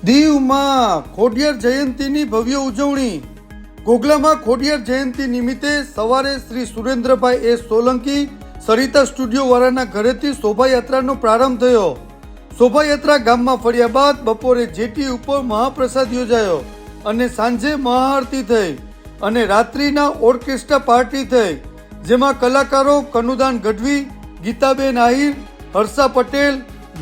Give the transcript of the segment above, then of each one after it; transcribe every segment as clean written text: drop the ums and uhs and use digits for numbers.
દીવમાં ખોડિયાર જયંતીની ભવ્ય ઉજવણી। ઘોઘલામાં ખોડિયાર જયંતી નિમિત્તે સવારે શ્રી સુરેન્દ્રભાઈ એસ સોલંકી સરિતા સ્ટુડિયો વાળાના ઘરેથી શોભાયાત્રાનો પ્રારંભ થયો। શોભાયાત્રા ગામમાં ફર્યા બાદ બપોરે જેટી ઉપર મહાપ્રસાદ યોજાયો અને સાંજે મહાઆરતી થઈ અને રાત્રિના ઓર્કેસ્ટ્રા પાર્ટી થઈ, જેમાં કલાકારો કનુદાન ગઢવી, ગીતાબેન આહિર, હર્ષા પટેલ,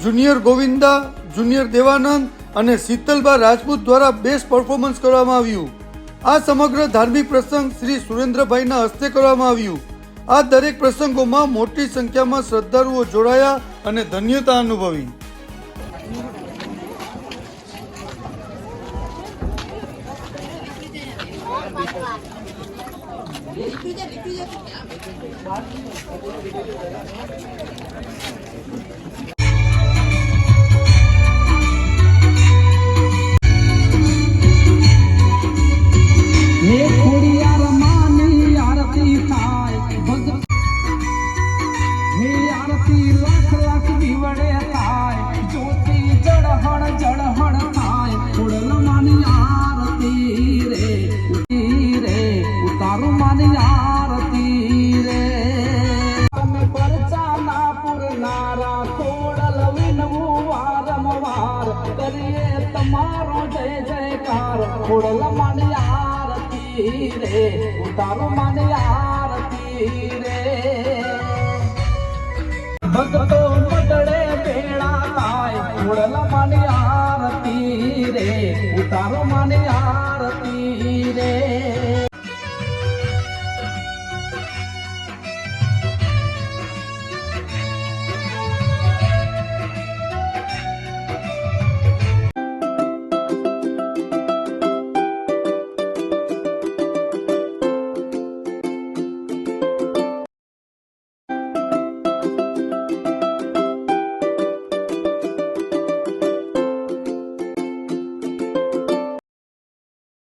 જુનિયર ગોવિંદા, જુનિયર દેવાનંદ અને શીતલબા રાજપૂત દ્વારા બેસ્ટ પરફોર્મન્સ કરવામાં આવ્યું। આ સમગ્ર ધાર્મિક પ્રસંગ શ્રી સુરેન્દ્રભાઈના હસ્તે કરવામાં આવ્યું। આ દરેક પ્રસંગોમાં મોટી સંખ્યામાં શ્રદ્ધાળુઓ જોડાયા અને ધન્યતા અનુભવી। તમારો જય જયકાર ખોડલા માની આરતી રે, ઉતારો માની આરતી રે, ભક્તો